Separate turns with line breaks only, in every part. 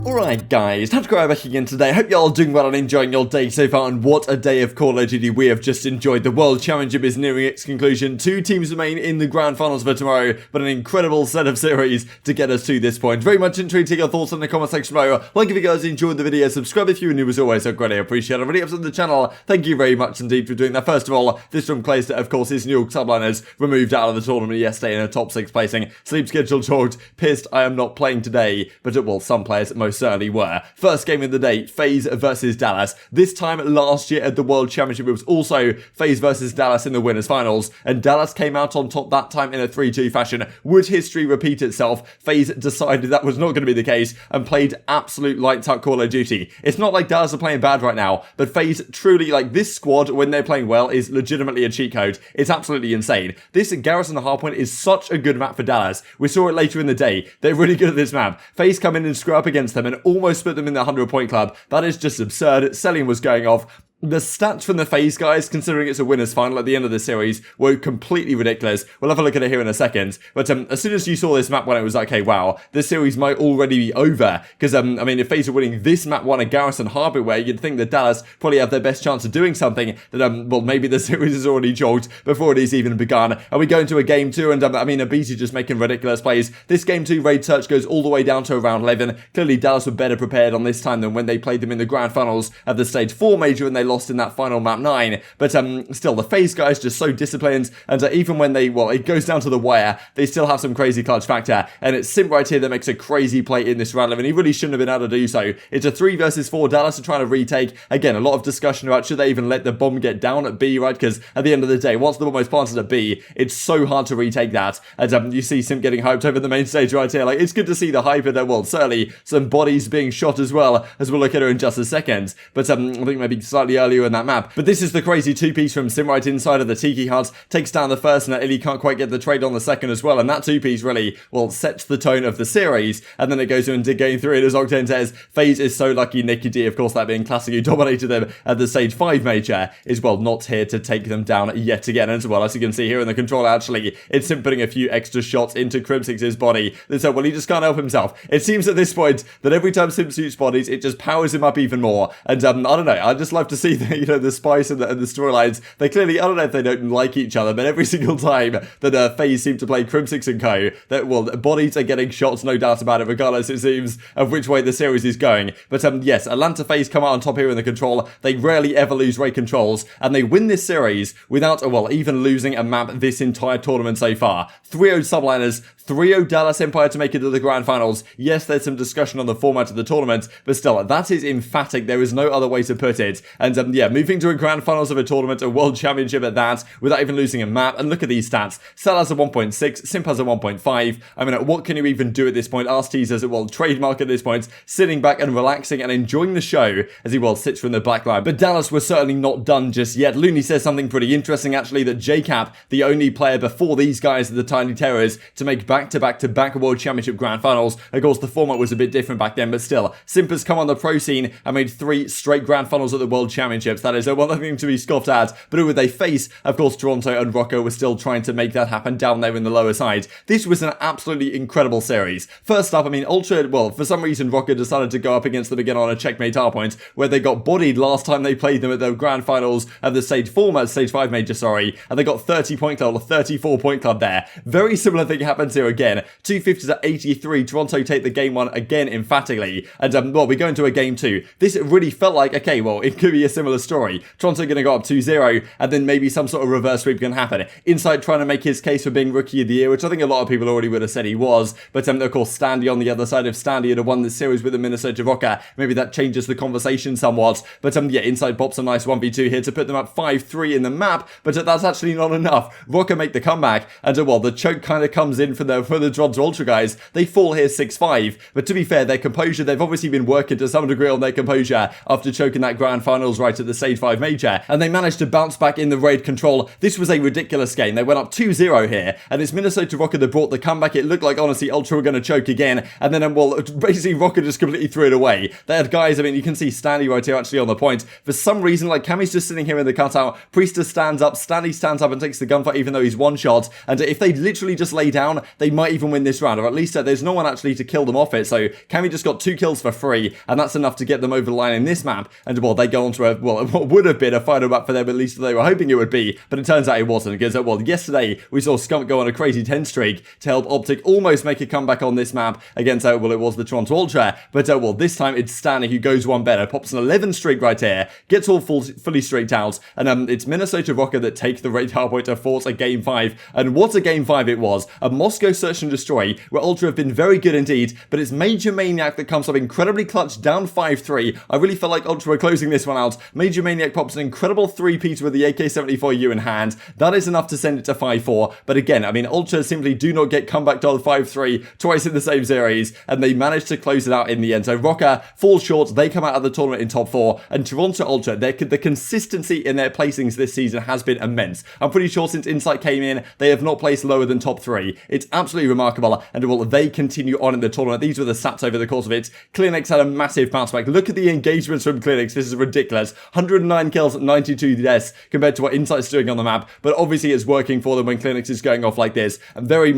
Alright guys, TacticalRab back again today. Hope y'all are doing well and enjoying your day so far, and what a day of Call of Duty we have just enjoyed. The World Championship is nearing its conclusion. 2 teams remain in the grand finals for tomorrow, but an incredible set of series to get us to this point. Very much intrigued to take your thoughts in the comment section below. Like if you guys enjoyed the video, subscribe if you're new as always, I greatly appreciate it. Already up to the channel, thank you very much indeed for doing that. First of all, this from Clayster, of course, his New York subliners removed out of the tournament yesterday in a top 6 placing. Sleep schedule talked, pissed I am not playing today, but well, some players most certainly were. First game of the day, FaZe versus Dallas. This time last year at the World Championship, it was also FaZe versus Dallas in the winners finals, and Dallas came out on top that time in a 3-2 fashion. Would history repeat itself? FaZe decided that was not going to be the case and played absolute lights out Call of Duty. It's not like Dallas are playing bad right now, but FaZe truly, like, this squad, when they're playing well, is legitimately a cheat code. It's absolutely insane. This Garrison Hardpoint is such a good map for Dallas. We saw it later in the day. They're really good at this map. FaZe come in and screw up against them and almost split them in the 100-point club. That is just absurd. Cellium was going off. The stats from the FaZe guys, considering it's a winners final at the end of the series, were completely ridiculous. We'll have a look at it here in a second. But as soon as you saw this map one, it was like, okay, wow, this series might already be over. Because, I mean, if FaZe are winning this map one at Garrison Hardware, you'd think that Dallas probably have their best chance of doing something. That, well, maybe the series is already jogged before it has even begun. And we go into a game 2, and, I mean, aBeZy just making ridiculous plays. This game 2 raid search goes all the way down to around 11. Clearly, Dallas were better prepared on this time than when they played them in the grand finals of the stage 4 major, and they lost in that final map 9, but still, the FaZe guys just so disciplined, and even when they, well, it goes down to the wire, they still have some crazy clutch factor, and it's Simp right here that makes a crazy play in this round, and he really shouldn't have been able to do so. It's a 3 versus 4, Dallas are trying to retake. Again, a lot of discussion about should they even let the bomb get down at B, right, because at the end of the day, once the bomb is planted at B, it's so hard to retake that, and you see Simp getting hyped over the main stage right here. Like, it's good to see the hype, and well, certainly some bodies being shot as well, as we'll look at her in just a second, but I think maybe slightly earlier in that map. But this is the crazy 2-piece from Simp right inside of the Tiki Hut, takes down the first, and ILLey can't quite get the trade on the second as well, and that 2-piece really, well, sets the tone of the series, and then it goes into game 3, and as Octane says, FaZe is so lucky Nicky D, of course that being Classic who dominated them at the stage 5 major, is, well, not here to take them down yet again, as well, as you can see here in the controller, actually, it's Simp putting a few extra shots into Crimsix's body, so, well, he just can't help himself. It seems at this point that every time Simp shoots bodies, it just powers him up even more, and I don't know, I just love to see the, you know, the spice and the storylines. They clearly, I don't know if they don't like each other, but every single time that FaZe seem to play Crimsix and co, that, well, bodies are getting shots, no doubt about it, regardless, it seems, of which way the series is going. But yes, Atlanta FaZe come out on top here in the control. They rarely ever lose raid controls, and they win this series without, well, even losing a map this entire tournament so far. 3-0 subliners, 3-0 Dallas Empire to make it to the grand finals. Yes, there's some discussion on the format of the tournament, but still, that is emphatic. There is no other way to put it. And yeah, moving to a grand finals of a tournament, a world championship at that, without even losing a map. And look at these stats. Cell has a 1.6, Simp has a 1.5. I mean, what can you even do at this point? Arcitys has a, well, trademark at this point, sitting back and relaxing and enjoying the show as he, well, sits from the back line. But Dallas was certainly not done just yet. Loony says something pretty interesting, actually, that JCap, the only player before these guys, the Tiny Terrors, to make back-to-back World Championship Grand Finals. Of course, the format was a bit different back then, but still, Simp has come on the pro scene and made 3 straight Grand Finals at the World Championships. That is, well, nothing to be scoffed at, but who would they face? Of course, Toronto and Rokkr were still trying to make that happen down there in the lower side. This was an absolutely incredible series. First up, I mean, Ultra, well, for some reason, Rokkr decided to go up against them again on a checkmate hardpoint, where they got bodied last time they played them at the Grand Finals of the stage 5 major, sorry, and they got 30-point club, or 34-point club there. Very similar thing happens here again. 250s at 83, Toronto take the game 1 again emphatically, and well, we go into a game 2. This really felt like, okay, well, it could be a similar story. Toronto going to go up 2-0, and then maybe some sort of reverse sweep can happen. Insight trying to make his case for being Rookie of the Year, which I think a lot of people already would have said he was, but of course, Standy on the other side of Standy had won this series with the Minnesota Rokkr. Maybe that changes the conversation somewhat, but yeah, Insight pops a nice 1v2 here to put them up 5-3 in the map, but that's actually not enough. Rokkr make the comeback, and well, the choke kind of comes in for the Toronto Ultra guys. They fall here 6-5, but to be fair, their composure, they've obviously been working to some degree on their composure after choking that Grand Finals right at the Stage 5 Major, and they managed to bounce back in the raid control. This was a ridiculous game. They went up 2-0 here, and it's Minnesota Rokkr that brought the comeback. It looked like, honestly, Ultra were going to choke again, and then, well, basically Rokkr just completely threw it away. They had guys, I mean, you can see Standy right here actually on the point. For some reason, like, Cammy's just sitting here in the cutout. Priestahh stands up, Standy stands up and takes the gunfight even though he's one shot, and if they literally just lay down, they might even win this round, or at least there's no one actually to kill them off it, so Cammy just got 2 kills for free, and that's enough to get them over the line in this map, and well, they go on to what would have been a final map for them, at least they were hoping it would be, but it turns out it wasn't, because, well, yesterday we saw Scump go on a crazy 10 streak to help OpTic almost make a comeback on this map against, well, it was the Toronto Ultra, but, well, this time it's Standy who goes one better, pops an 11 streak right here, gets all fully streaked out, and it's Minnesota Rokkr that take the raid hardpoint to force a Game 5, and what a Game 5 it was, a Moscow search and destroy, where Ultra have been very good indeed, but it's MajorManiak that comes up incredibly clutch, down 5-3, I really felt like Ultra were closing this one out, MajorManiak pops an incredible 3-piece with the AK-74U in hand, that is enough to send it to 5-4, but again, I mean, Ultra simply do not get comeback to 5-3 twice in the same series, and they managed to close it out in the end, so Rokkr falls short, they come out of the tournament in top 4, and Toronto Ultra, the consistency in their placings this season has been immense. I'm pretty sure since Insight came in, they have not placed lower than top 3. It's absolutely remarkable, and well, they continue on in the tournament. These were the stats over the course of it. CleanX had a massive bounce back. Look at the engagements from CleanX. This is ridiculous. 109 kills, 92 deaths compared to what Insight's doing on the map, but obviously it's working for them when CleanX is going off like this. And very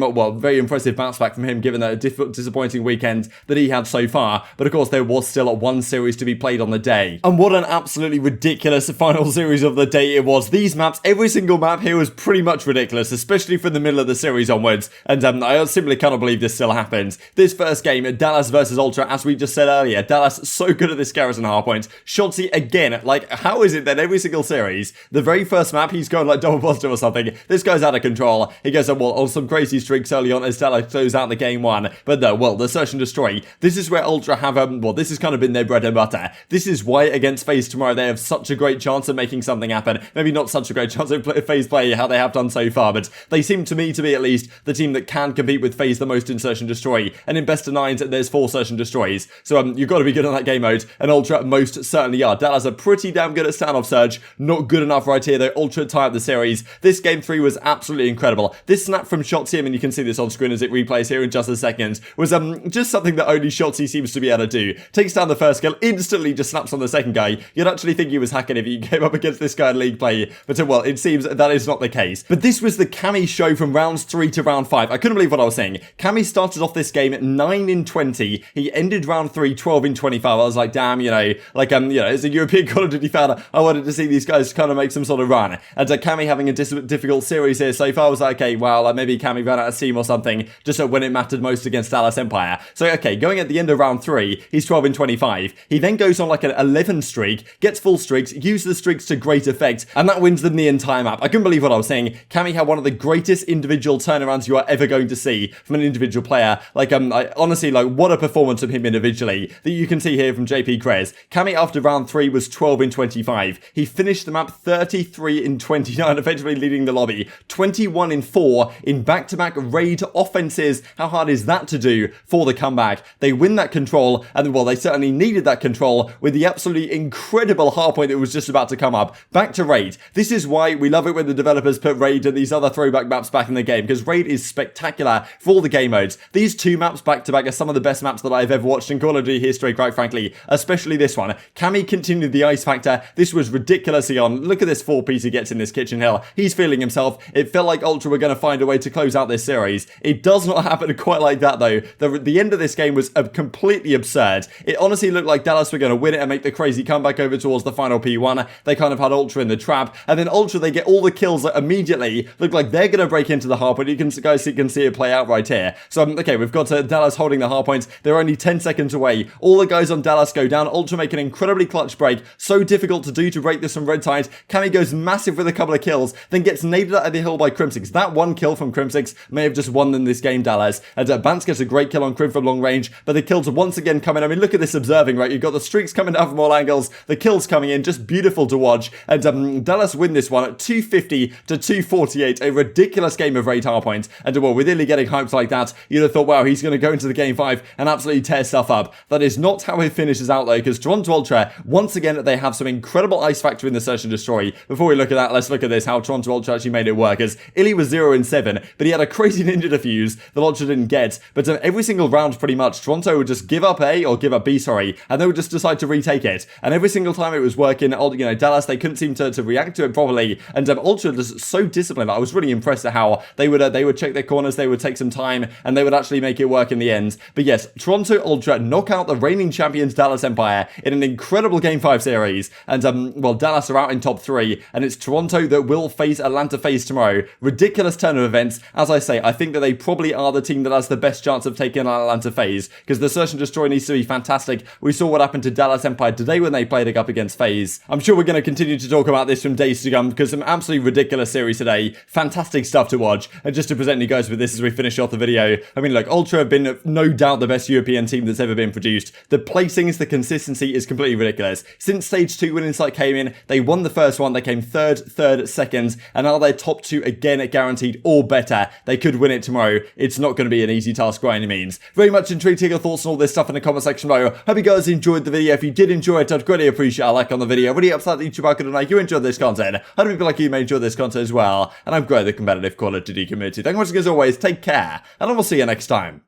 impressive bounce back from him, given that disappointing weekend that he had so far. But of course, there was still one series to be played on the day. And what an absolutely ridiculous final series of the day it was. These maps, every single map here was pretty much ridiculous, especially from the middle of the series onwards. And I simply cannot believe this still happens. This first game, Dallas versus Ultra, as we just said earlier, Dallas so good at this garrison hardpoint. Shotzzy again, like, how is it that every single series, the very first map, he's going like double positive or something. This guy's out of control. He goes on some crazy streaks early on as Dallas closes out the game 1. But no, well, the search and destroy. This is where Ultra have, this has kind of been their bread and butter. This is why against FaZe tomorrow they have such a great chance of making something happen. Maybe not such a great chance of FaZe play how they have done so far, but they seem to me to be at least the team that can compete with FaZe the most in search and destroy. And in best of 9s, there's 4 search and destroys. So you've got to be good on that game mode, and Ultra most certainly are. Dallas are pretty damn good at standoff search. Not good enough right here, though. Ultra tie up the series. This game 3 was absolutely incredible. This snap from Shotzzy, and you can see this on screen as it replays here in just a second, was just something that only Shotzzy seems to be able to do. Takes down the first kill, instantly just snaps on the second guy. You'd actually think he was hacking if you came up against this guy in league play, but well, it seems that is not the case. But this was the Cammy show from rounds 3 to round 5. I couldn't believe what I was saying. Cammy started off this game at 9-20. He ended round 3 12-25. I was like, damn, as a European Call of Duty fan, I wanted to see these guys kind of make some sort of run. And Cammy having a difficult series here so far, I was like, okay, well, maybe Cammy ran out of steam or something, just when it mattered most against Dallas Empire. So, okay, going at the end of round 3, he's 12-25. He then goes on like an 11 streak, gets full streaks, uses the streaks to great effect, and that wins them the entire map. I couldn't believe what I was saying. Cammy had one of the greatest individual turnarounds you are ever going to see from an individual player. Honestly, what a performance from him individually that you can see here from JP Krez. Cammy after round 3 was 12-25. He finished the map 33-29, effectively leading the lobby. 21-4 in back-to-back raid offenses. How hard is that to do for the comeback? They win that control, and well, they certainly needed that control with the absolutely incredible hardpoint that was just about to come up. Back to raid. This is why we love it when the developers put raid and these other throwback maps back in the game, because raid is spectacular for all the game modes. These 2 maps back-to-back are some of the best maps that I've ever watched in Call of Duty history, quite frankly, especially this one. Cammy continued the ice factor. This was ridiculously on. Look at this 4-piece he gets in this kitchen hill. He's feeling himself. It felt like Ultra were going to find a way to close out this series. It does not happen quite like that, though. The end of this game was completely absurd. It honestly looked like Dallas were going to win it and make the crazy comeback over towards the final P1. They kind of had Ultra in the trap, and then Ultra, they get all the kills that immediately look like they're going to break into the hardpoint. You guys can see it play out right here. So, okay, we've got Dallas holding the hardpoints. They're only 10 seconds away. All the guys on Dallas go down. Ultra make an incredibly clutch break. So difficult to do to break this from Red Tide. Cammy goes massive with a couple of kills, then gets naded out of the hill by Crimsix. That one kill from Crimsix may have just won them this game, Dallas. And Bance gets a great kill on Crim from long range, but the kills are once again coming. I mean, look at this observing, right? You've got the streaks coming down from all angles, the kills coming in, just beautiful to watch. And Dallas win this one at 250-248, a ridiculous game of raid hardpoint. And well, with ILLey getting hyped like that, you'd have thought, wow, he's going to go into the game 5 and absolutely tear stuff up. That is not how it finishes out, though, because Toronto Ultra, once again, they they have some incredible ice factor in the Search and Destroy. Before we look at that, let's look at this, how Toronto Ultra actually made it work, as ILLey was 0-7, but he had a crazy ninja defuse that Ultra didn't get, but every single round pretty much, Toronto would just give up A, or give up B, sorry, and they would just decide to retake it, and every single time it was working, you know, Dallas, they couldn't seem to react to it properly, and Ultra was so disciplined. I was really impressed at how they would check their corners, they would take some time, and they would actually make it work in the end. But yes, Toronto Ultra knock out the reigning champions Dallas Empire in an incredible Game 5 series, and well, Dallas are out in top 3, and it's Toronto that will face Atlanta FaZe tomorrow. Ridiculous turn of events. As I say, I think that they probably are the team that has the best chance of taking on Atlanta FaZe, because the Search and Destroy needs to be fantastic. We saw what happened to Dallas Empire today when they played up against FaZe. I'm sure we're going to continue to talk about this from days to come, because some absolutely ridiculous series today. Fantastic stuff to watch. And just to present you guys with this as we finish off the video, I mean, look, Ultra have been no doubt the best European team that's ever been produced. The placings, the consistency is completely ridiculous. Since stage 2 when Insight came in, they won the first one, they came third, second, and now they're top 2 again, guaranteed or better. They could win it tomorrow. It's not going to be an easy task by any means. Very much intrigued to hear your thoughts on all this stuff in the comment section below. Hope you guys enjoyed the video. If you did enjoy it, I'd greatly appreciate a like on the video. Really upset that YouTube algorithm like you enjoyed this content. Other people like you may enjoy this content as well, and I've grown the competitive Call of Duty community. Thank you much as always, take care, and I will see you next time.